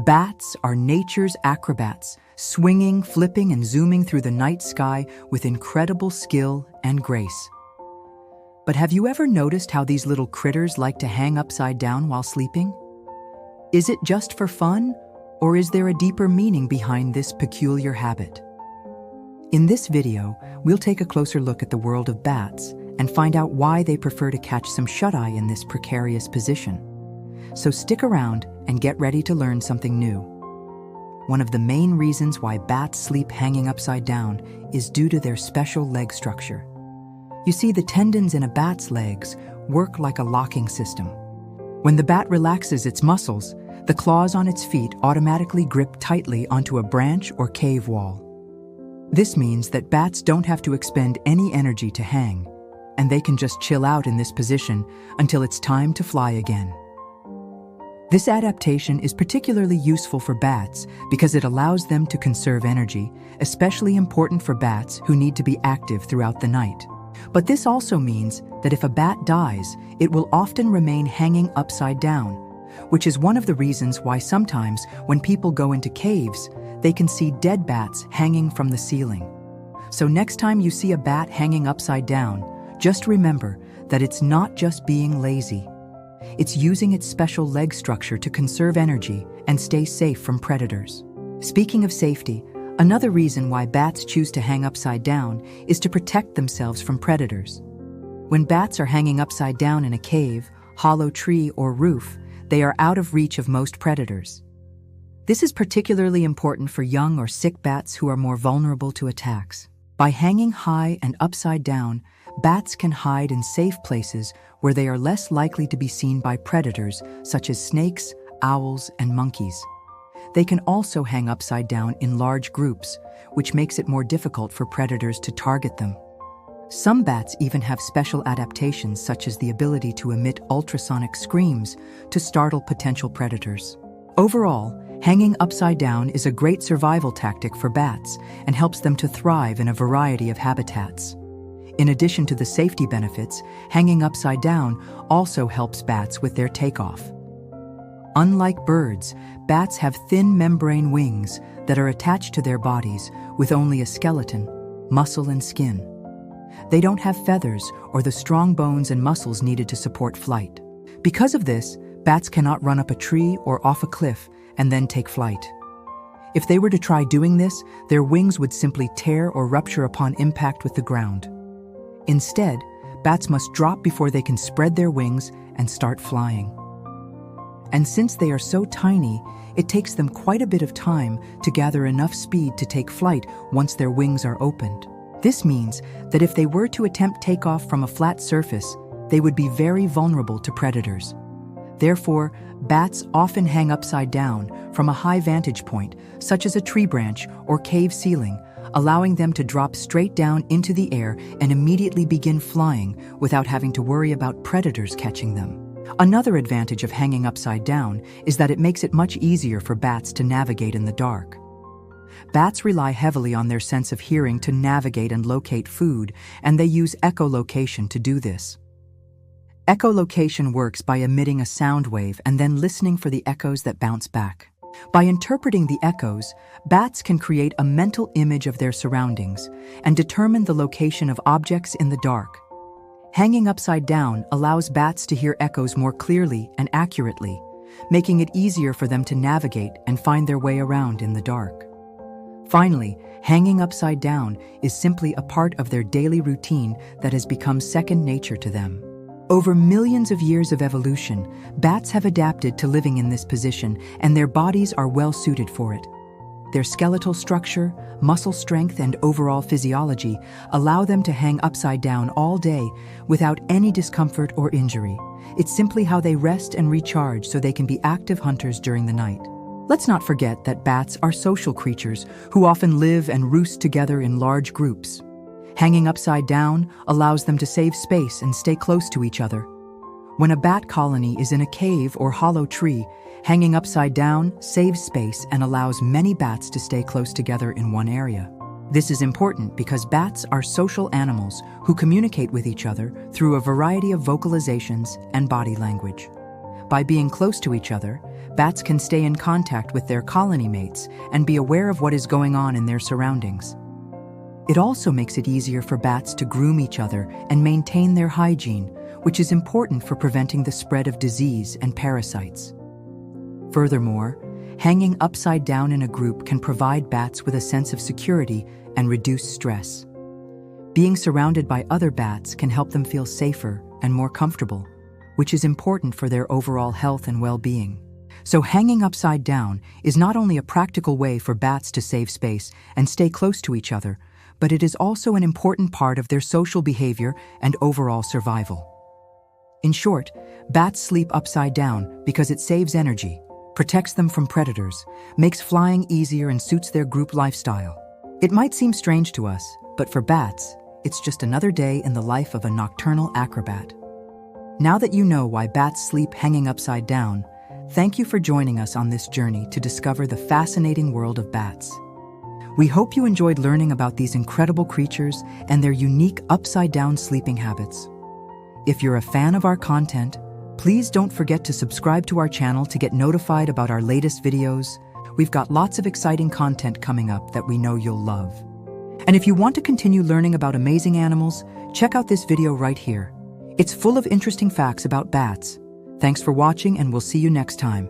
Bats are nature's acrobats, swinging, flipping, and zooming through the night sky with incredible skill and grace. But have you ever noticed how these little critters like to hang upside down while sleeping? Is it just for fun, or is there a deeper meaning behind this peculiar habit? In this video, we'll take a closer look at the world of bats and find out why they prefer to catch some shut-eye in this precarious position. So stick around and get ready to learn something new. One of the main reasons why bats sleep hanging upside down is due to their special leg structure. You see, the tendons in a bat's legs work like a locking system. When the bat relaxes its muscles, the claws on its feet automatically grip tightly onto a branch or cave wall. This means that bats don't have to expend any energy to hang, and they can just chill out in this position until it's time to fly again. This adaptation is particularly useful for bats because it allows them to conserve energy, especially important for bats who need to be active throughout the night. But this also means that if a bat dies, it will often remain hanging upside down, which is one of the reasons why sometimes when people go into caves, they can see dead bats hanging from the ceiling. So next time you see a bat hanging upside down, just remember that it's not just being lazy. It's using its special leg structure to conserve energy and stay safe from predators. Speaking of safety, another reason why bats choose to hang upside down is to protect themselves from predators. When bats are hanging upside down in a cave, hollow tree, or roof, they are out of reach of most predators. This is particularly important for young or sick bats who are more vulnerable to attacks. By hanging high and upside down, bats can hide in safe places where they are less likely to be seen by predators such as snakes, owls, and monkeys. They can also hang upside down in large groups, which makes it more difficult for predators to target them. Some bats even have special adaptations such as the ability to emit ultrasonic screams to startle potential predators. Overall, hanging upside down is a great survival tactic for bats and helps them to thrive in a variety of habitats. In addition to the safety benefits, hanging upside down also helps bats with their takeoff. Unlike birds, bats have thin membrane wings that are attached to their bodies with only a skeleton, muscle, and skin. They don't have feathers or the strong bones and muscles needed to support flight. Because of this, bats cannot run up a tree or off a cliff and then take flight. If they were to try doing this, their wings would simply tear or rupture upon impact with the ground. Instead, bats must drop before they can spread their wings and start flying. And since they are so tiny, it takes them quite a bit of time to gather enough speed to take flight once their wings are opened. This means that if they were to attempt takeoff from a flat surface, they would be very vulnerable to predators. Therefore, bats often hang upside down from a high vantage point, such as a tree branch or cave ceiling, allowing them to drop straight down into the air and immediately begin flying without having to worry about predators catching them. Another advantage of hanging upside down is that it makes it much easier for bats to navigate in the dark. Bats rely heavily on their sense of hearing to navigate and locate food, and they use echolocation to do this. Echolocation works by emitting a sound wave and then listening for the echoes that bounce back. By interpreting the echoes, bats can create a mental image of their surroundings and determine the location of objects in the dark. Hanging upside down allows bats to hear echoes more clearly and accurately, making it easier for them to navigate and find their way around in the dark. Finally, hanging upside down is simply a part of their daily routine that has become second nature to them. Over millions of years of evolution, bats have adapted to living in this position, and their bodies are well suited for it. Their skeletal structure, muscle strength, and overall physiology allow them to hang upside down all day without any discomfort or injury. It's simply how they rest and recharge so they can be active hunters during the night. Let's not forget that bats are social creatures who often live and roost together in large groups. Hanging upside down allows them to save space and stay close to each other. When a bat colony is in a cave or hollow tree, hanging upside down saves space and allows many bats to stay close together in one area. This is important because bats are social animals who communicate with each other through a variety of vocalizations and body language. By being close to each other, bats can stay in contact with their colony mates and be aware of what is going on in their surroundings. It also makes it easier for bats to groom each other and maintain their hygiene, which is important for preventing the spread of disease and parasites. Furthermore, hanging upside down in a group can provide bats with a sense of security and reduce stress. Being surrounded by other bats can help them feel safer and more comfortable, which is important for their overall health and well-being. So hanging upside down is not only a practical way for bats to save space and stay close to each other, but it is also an important part of their social behavior and overall survival. In short, bats sleep upside down because it saves energy, protects them from predators, makes flying easier, and suits their group lifestyle. It might seem strange to us, but for bats, it's just another day in the life of a nocturnal acrobat. Now that you know why bats sleep hanging upside down, thank you for joining us on this journey to discover the fascinating world of bats. We hope you enjoyed learning about these incredible creatures and their unique upside-down sleeping habits. If you're a fan of our content, please don't forget to subscribe to our channel to get notified about our latest videos. We've got lots of exciting content coming up that we know you'll love. And if you want to continue learning about amazing animals, check out this video right here. It's full of interesting facts about bats. Thanks for watching, and we'll see you next time.